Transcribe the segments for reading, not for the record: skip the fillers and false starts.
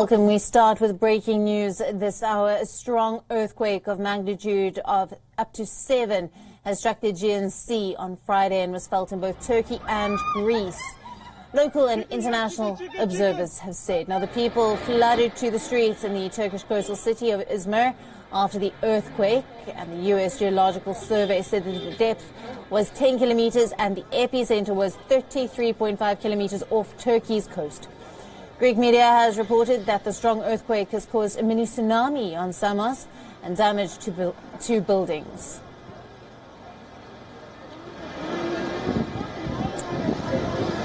Can we start with breaking news this hour? A strong earthquake of magnitude of up to 7 has struck the Aegean Sea on Friday and was felt in both Turkey and Greece. Local and international observers have said. Now, the people flooded to the streets in the Turkish coastal city of Izmir after the earthquake, and the U.S. Geological Survey said that the depth was 10 kilometers and the epicenter was 33.5 kilometers off Turkey's coast. Greek media has reported that the strong earthquake has caused a mini tsunami on Samos and damage to buildings.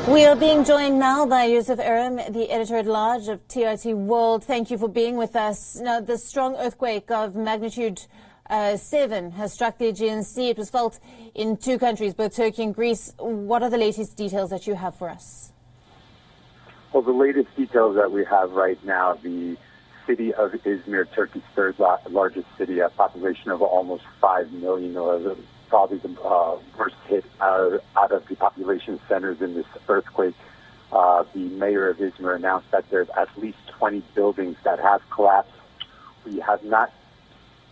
We are being joined now by Yusuf Aram, the editor-at-large of TRT World. Thank you for being with us. Now, the strong earthquake of magnitude 7 has struck the Aegean Sea. It was felt in 2 countries, both Turkey and Greece. What are the latest details that you have for us? Well, the latest details that we have right now, the city of Izmir, Turkey's third largest city, a population of almost 5 million, or probably the worst hit out of the population centers in this earthquake. The mayor of Izmir announced that there's at least 20 buildings that have collapsed. We have not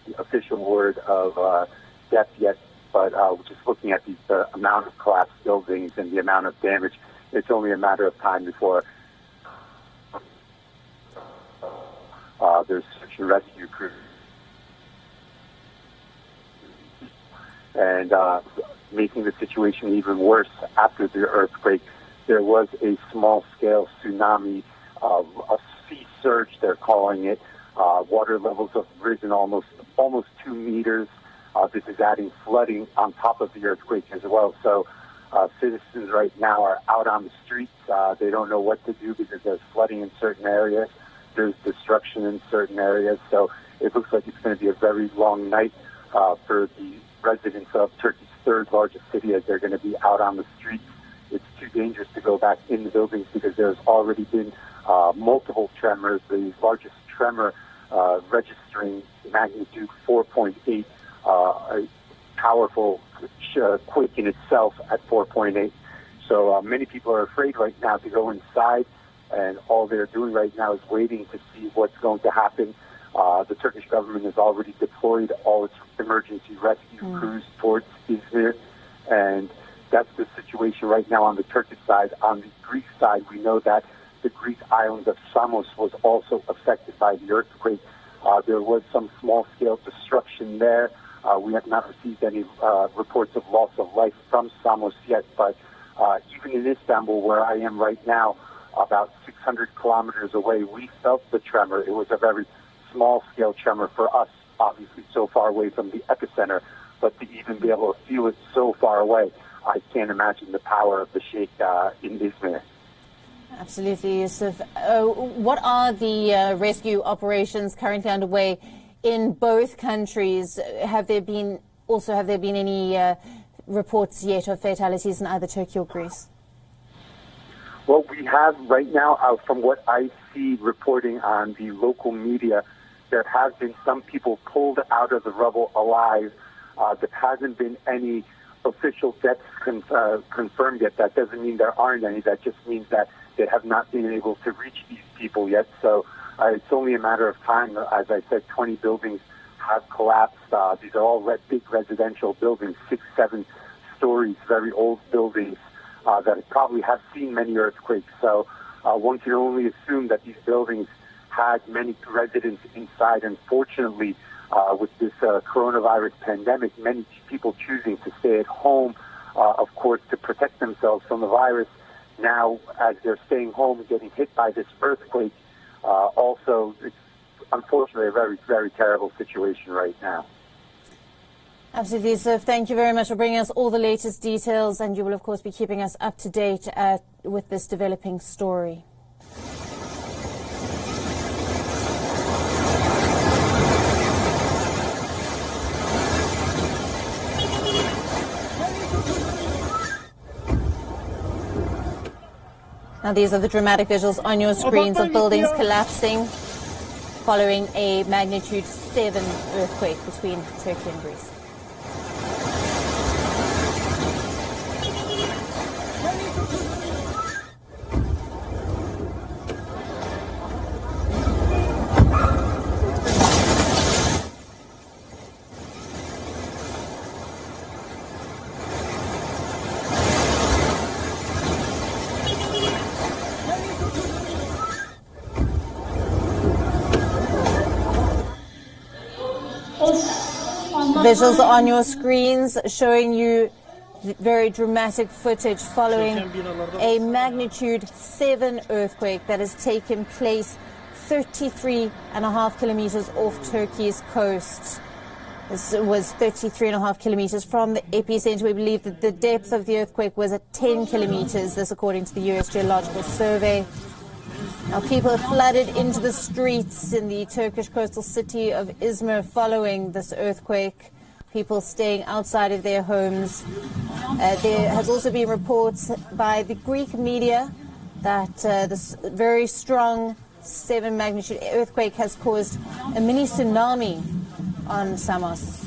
the official word of death yet, but just looking at the amount of collapsed buildings and the amount of damage, it's only a matter of time before there's search and rescue crews. And making the situation even worse after the earthquake, there was a small-scale tsunami, a sea surge, they're calling it. Water levels have risen almost 2 meters. This is adding flooding on top of the earthquake as well. So citizens right now are out on the streets. They don't know what to do because there's flooding in certain areas. There's destruction in certain areas. So it looks like it's going to be a very long night for the residents of Turkey's third largest city, as they're going to be out on the streets. It's too dangerous to go back in the buildings because there's already been multiple tremors. The largest tremor registering magnitude 4.8, a powerful quake in itself at 4.8. So many people are afraid right now to go inside, and all they're doing right now is waiting to see what's going to happen. The Turkish government has already deployed all its emergency rescue crews towards Izmir, and that's the situation right now on the Turkish side. On the Greek side, we know that the Greek island of Samos was also affected by the earthquake. There was some small-scale destruction there. We have not received any reports of loss of life from Samos yet, but even in Istanbul, where I am right now, about 600 kilometers away, we felt the tremor. It was a very small-scale tremor for us, obviously so far away from the epicenter, but to even be able to feel it so far away, I can't imagine the power of the shake in Izmir. Absolutely, Yusuf. What are the rescue operations currently underway in both countries? Have there been any reports yet of fatalities in either Turkey or Greece? Well, we have right now, from what I see reporting on the local media, there have been some people pulled out of the rubble alive. There hasn't been any official deaths confirmed yet. That doesn't mean there aren't any. That just means that they have not been able to reach these people yet. So it's only a matter of time. As I said, 20 buildings have collapsed. These are all big residential buildings, 6, 7 stories, very old buildings that probably have seen many earthquakes. So one can only assume that these buildings had many residents inside. Unfortunately, with this coronavirus pandemic, many people choosing to stay at home, of course, to protect themselves from the virus. Now, as they're staying home and getting hit by this earthquake, also, it's unfortunately a very, very terrible situation right now. Absolutely, Yusuf. Thank you very much for bringing us all the latest details, and you will, of course, be keeping us up to date with this developing story. Now, these are the dramatic visuals on your screens of buildings collapsing following a magnitude 7 earthquake between Turkey and Greece. Visuals on your screens showing you very dramatic footage following a magnitude 7 earthquake that has taken place 33.5 kilometers off Turkey's coast. This was 33.5 kilometers from the epicenter. We believe that the depth of the earthquake was at 10 kilometers, this according to the U.S. Geological Survey. Now, people flooded into the streets in the Turkish coastal city of Izmir following this earthquake. People staying outside of their homes. There has also been reports by the Greek media that this very strong 7 magnitude earthquake has caused a mini tsunami on Samos.